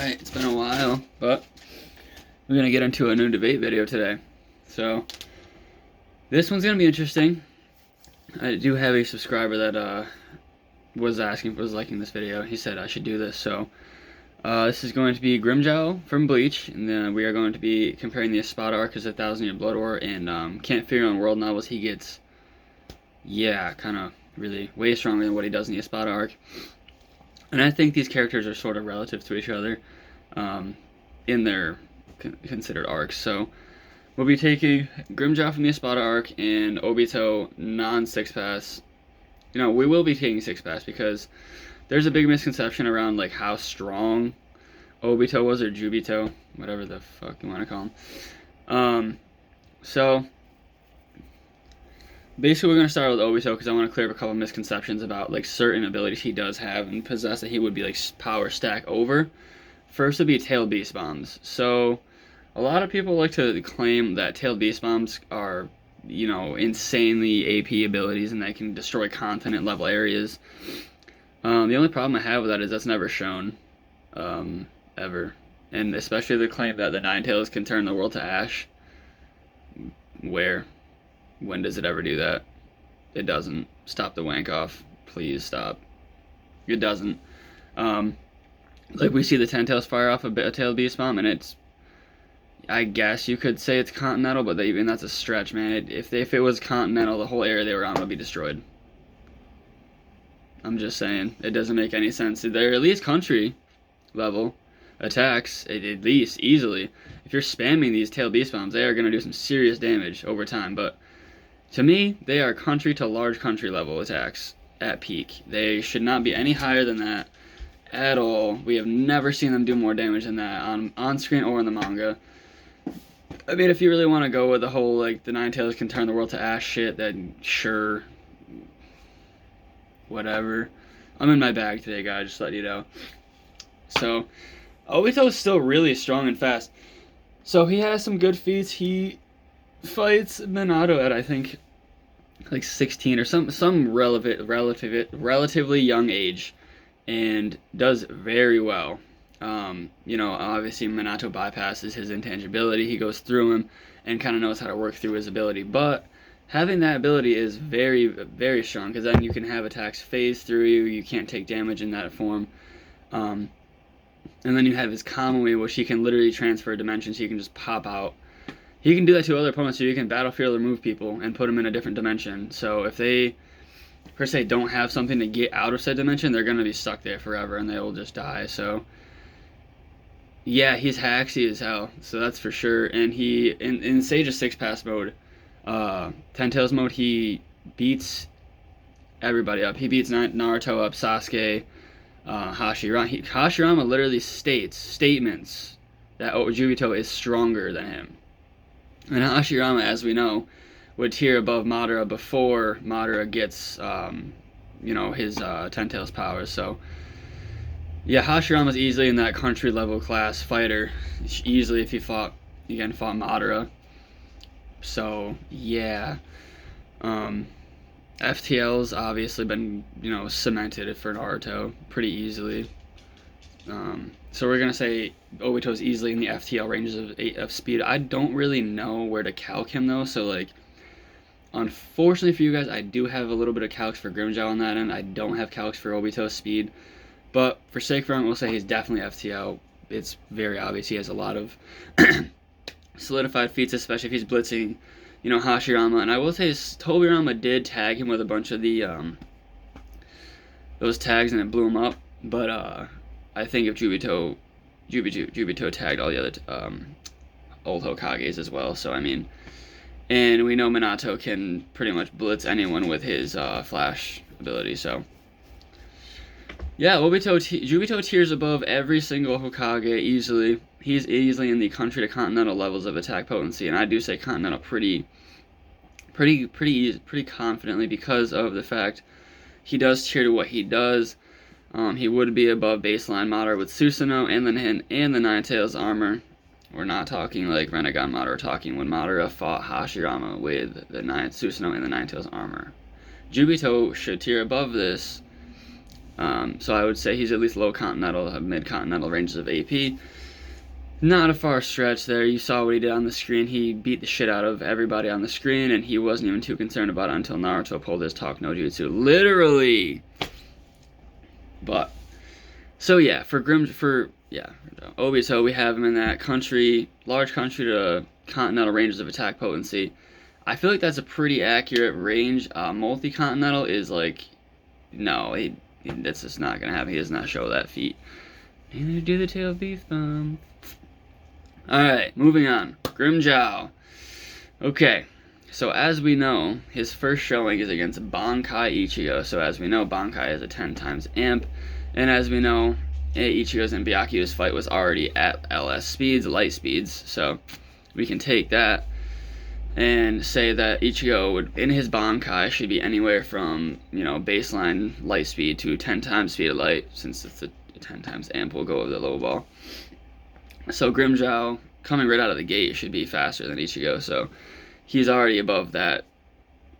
Alright, it's been a while, but we're going to get into a new debate video today. So, this one's going to be interesting. I do have a subscriber that was liking this video. He said I should do this, so this is going to be Grimmjow from Bleach, and then we are going to be comparing the Espada arc as a 1,000-Year Blood War, and Can't Figure on World Novels. He gets, kind of really way stronger than what he does in the Espada arc. And I think these characters are sort of relative to each other in their considered arcs. So we'll be taking Grimmjow from the Espada arc and Obito non-6 pass. You know, we will be taking 6 pass because there's a big misconception around like how strong Obito was, or Jubito, whatever the fuck you want to call him. So basically, we're going to start with Obito because I want to clear up a couple misconceptions about like certain abilities he does have and possess that he would be like power stack over. First would be tailed beast bombs. So a lot of people like to claim that tailed beast bombs are, you know, insanely AP abilities and they can destroy continent level areas. The only problem I have with that is that's never shown, ever. And especially the claim that the Nine Tails can turn the world to ash. When does it ever do that? It doesn't. Stop the wank off. Please stop. It doesn't. Like we see the Ten Tails fire off a tailed beast bomb, and it's, I guess you could say it's continental, but even that's a stretch, man. If it was continental, the whole area they were on would be destroyed. I'm just saying. It doesn't make any sense. They're at least country level attacks, at least, easily. If you're spamming these tailed beast bombs, they are going to do some serious damage over time, but to me, they are country to large country level attacks at peak. They should not be any higher than that at all. We have never seen them do more damage than that on screen or in the manga. I mean, if you really want to go with the whole, like, the Nine Tails can turn the world to ash shit, then sure. Whatever. I'm in my bag today, guys, just letting you know. So, Obito is still really strong and fast. So he has some good feats. He fights Minato at, I think, like 16 or some relatively young age, and does very well. You know, obviously Minato bypasses his intangibility. He goes through him and kind of knows how to work through his ability, but having that ability is very, very strong, because then you can have attacks phase through you. You can't take damage in that form. And then you have his Kamui, which he can literally transfer dimensions. He can just pop out. He can do that to other opponents, so you can battlefield or move people and put them in a different dimension. So if they, per se, don't have something to get out of said dimension, they're going to be stuck there forever and they will just die. So yeah, he's hacksy as hell, so that's for sure. And he, in Sage's 6-pass mode, Ten Tails mode, he beats everybody up. He beats Naruto up, Sasuke, Hashirama. Hashirama literally statements that Jubito is stronger than him. And Hashirama, as we know, would tier above Madara before Madara gets, you know, his Ten Tails powers. So, yeah, Hashirama's easily in that country level class fighter. Easily, if he fought Madara. So, yeah. FTL's obviously been, you know, cemented for Naruto pretty easily. So we're going to say Obito's easily in the FTL ranges of speed. I don't really know where to calc him, though. So, like, unfortunately for you guys, I do have a little bit of calcs for Grimmjow on that end. I don't have calcs for Obito's speed. But for sake of argument, we'll say he's definitely FTL. It's very obvious he has a lot of solidified feats, especially if he's blitzing, you know, Hashirama. And I will say Tobirama did tag him with a bunch of the those tags, and it blew him up. But I think if Jubito tagged all the other old Hokages as well. So I mean, and we know Minato can pretty much blitz anyone with his flash ability. So yeah, Jubito tiers above every single Hokage easily. He's easily in the country to continental levels of attack potency, and I do say continental pretty confidently because of the fact he does tier to what he does. He would be above baseline Madara with Susanoo and the Nine Tails armor. We're not talking like Renegon Madara. We're talking when Madara fought Hashirama with Susanoo and the Nine Tails armor. Jubito should tier above this So I would say he's at least low continental, mid continental ranges of AP. Not a far stretch there. You saw what he did on the screen. He beat the shit out of everybody on the screen, and he wasn't even too concerned about it until Naruto pulled his talk no jutsu. Literally! But, so yeah, for Obito, we have him in that large country to continental ranges of attack potency. I feel like that's a pretty accurate range. Multi-continental is like, no, that's just not going to happen. He does not show that feat. Neither do the tail beef thumb. Alright, moving on. Grimmjow. Okay, so as we know, his first showing is against Bankai Ichigo. So as we know, Bankai is a 10 times amp. And as we know, Ichigo's and Byakuya's fight was already at LS speeds, light speeds. So we can take that and say that Ichigo would, in his Bankai, should be anywhere from, baseline light speed to 10 times speed of light, since it's a 10 times amp will go over the low ball. So Grimmjow, coming right out of the gate, should be faster than Ichigo, so he's already above that.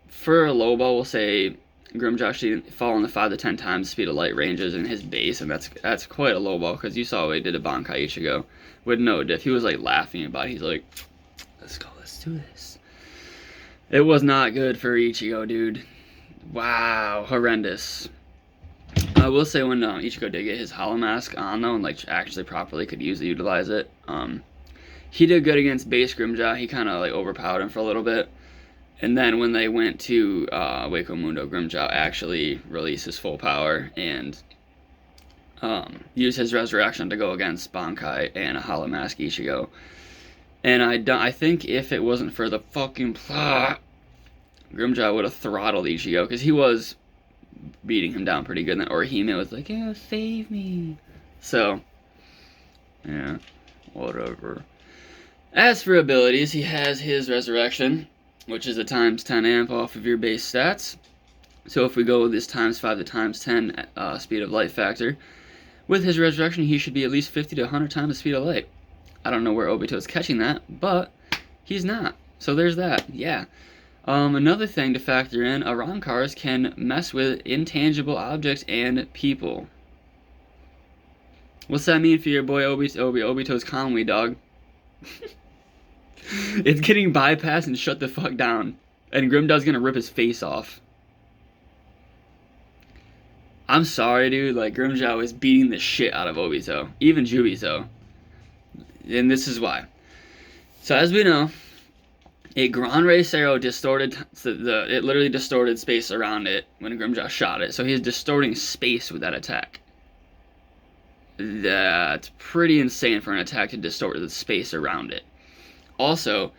For a low ball, we'll say Grimmjow should fall in the 5 to 10 times speed of light ranges in his base, and that's quite a low ball, because you saw what he did to Bankai Ichigo with no diff. He was like laughing about it. He's like, let's go, let's do this. It was not good for Ichigo, dude. Wow, horrendous. I will say when Ichigo did get his Hollow Mask on though, and actually properly could utilize it, he did good against base Grimmjow. He kind of overpowered him for a little bit, and then when they went to Wako Mundo, Grimmjow actually released his full power and used his resurrection to go against Bankai and a Hollow Mask Ichigo. And I think if it wasn't for the fucking plot, Grimmjow would have throttled Ichigo, because he was beating him down pretty good, and then Orihime was like, yeah, save me. So, yeah, whatever. As for abilities, he has his Resurrection, which is a times 10 amp off of your base stats. So if we go with this times 5 to times 10 speed of light factor, with his Resurrection, he should be at least 50 to 100 times the speed of light. I don't know where Obito is catching that, but he's not. So there's that, yeah. Another thing to factor in, Arankars can mess with intangible objects and people. What's that mean for your boy Obito's Conway, dog? It's getting bypassed and shut the fuck down. And Grimmjow's gonna rip his face off. I'm sorry, dude. Grimmjow is beating the shit out of Obito. Even Jubito. And this is why. So as we know, a Grand Reisero it literally distorted space around it when Grimmjow shot it. So he's distorting space with that attack. That's pretty insane for an attack to distort the space around it. Also,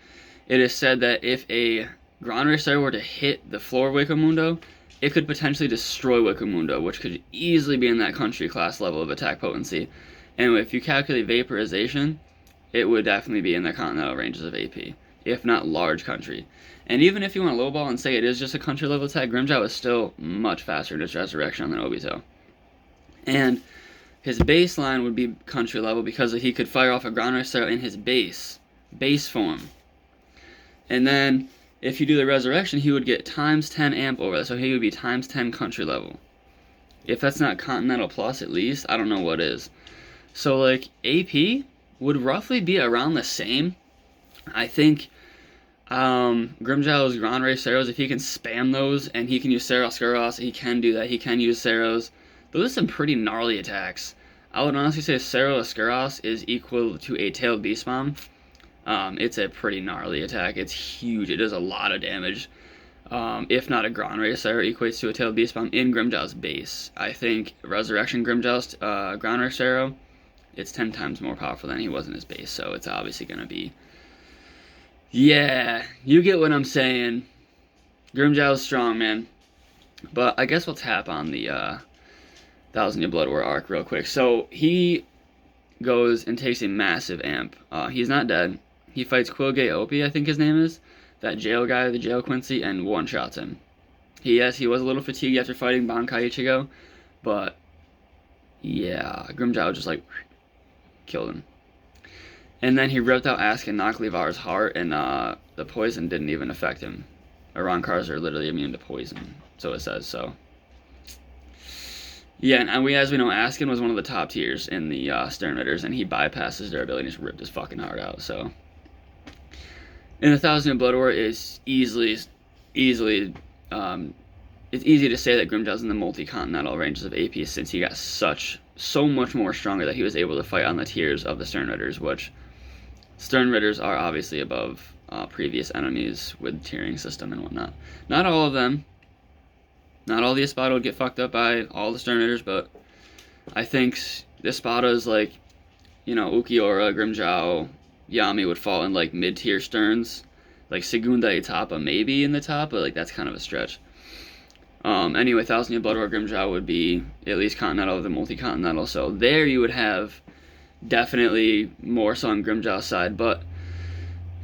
it is said that if a Grand Reisero were to hit the floor of Wako Mundo, it could potentially destroy Wako Mundo, which could easily be in that country class level of attack potency. And if you calculate vaporization, it would definitely be in the continental ranges of AP, if not large country. And even if you want to lowball and say it is just a country level attack, Grimmjow is still much faster in its resurrection than Obito. And his baseline would be country level because he could fire off a Grand Reisero in his base form. And then if you do the resurrection, he would get times 10 amp over that, so he would be times 10 country level. If that's not continental plus at least, I don't know what is. So AP would roughly be around the same. I think Grimmjow's Grand Reiseros, if he can spam those and he can use Seros Skuros, he can do that. He can use Seros. Those are some pretty gnarly attacks. I would honestly say Seros Skuros is equal to a Tailed Beast Bomb. It's a pretty gnarly attack. It's huge. It does a lot of damage. If not a Grand Reisero equates to a Tailed Beast Bomb in Grimmjow's base. I think Resurrection Grimmjow's Grand Reisero, it's 10 times more powerful than he was in his base, so it's obviously going to be... Yeah, you get what I'm saying. Grimmjow's strong, man. But I guess we'll tap on the Thousand Year Blood War arc real quick. So he goes and takes a massive amp. He's not dead. He fights Quilgate Opie, I think his name is. That jail guy, the jail Quincy, and one-shots him. He was a little fatigued after fighting Bankai Ichigo, but yeah, Grimmjow just killed him. And then he ripped out Ask and knocked Levar's heart, and the poison didn't even affect him. Arankars are literally immune to poison, so it says so. Yeah, and as we know, Askin was one of the top tiers in the Stern Ritters, and he bypasses their ability and just ripped his fucking heart out. So, in 1,000 Blood War is easily, um, it's easy to say that Grimmjow's in the multi-continental ranges of AP since he got so much more stronger that he was able to fight on the tiers of the Stern Ritters, which Stern Ritters are obviously above previous enemies with tiering system and whatnot. Not all of them. Not all the Espada would get fucked up by all the Stern Ritters, but I think the Espadas like, Ukiora, Grimmjow, Yami would fall in like mid-tier Sterns. Like Segunda Etapa maybe in the top, but like that's kind of a stretch. Anyway, 1,000 Year Blood War Grimmjow would be at least continental than multi-continental, so there you would have definitely more so on Grimmjow's side, but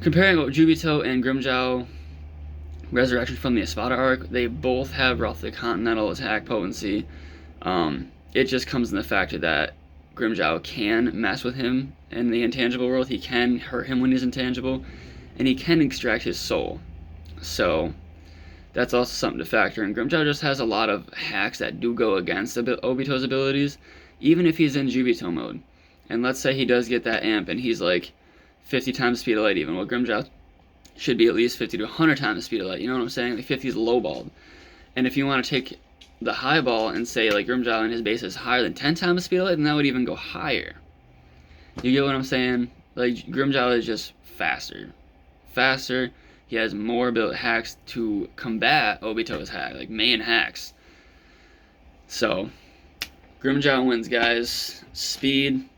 comparing Jubito and Grimmjow Resurrection from the Espada arc, they both have roughly continental attack potency. It just comes in the factor that Grimmjow can mess with him in the intangible world. He can hurt him when he's intangible, and he can extract his soul. So that's also something to factor in. Grimmjow just has a lot of hacks that do go against Obito's abilities, even if he's in Jubito mode. And let's say he does get that amp and he's like 50 times the speed of light even. Well, Grimmjow should be at least 50 to 100 times the speed of light. You know what I'm saying? Like 50 is lowballed. And if you want to take the high ball and say like Grimmjow in his base is higher than 10 times the speed of light, then that would even go higher. You get what I'm saying? Like Grimmjow is just faster. He has more hacks to combat Obito's hack, like main hacks. So Grimmjow wins, guys. Speed.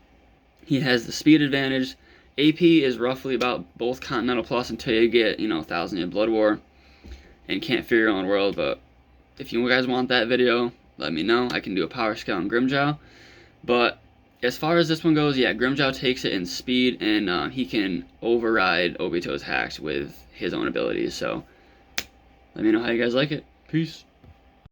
He has the speed advantage. AP is roughly about both Continental Plus until you get, 1,000 Year Blood War and can't fear your own world. But if you guys want that video, let me know. I can do a power scale on Grimmjow. But as far as this one goes, yeah, Grimmjow takes it in speed, and he can override Obito's hacks with his own abilities. So let me know how you guys like it. Peace.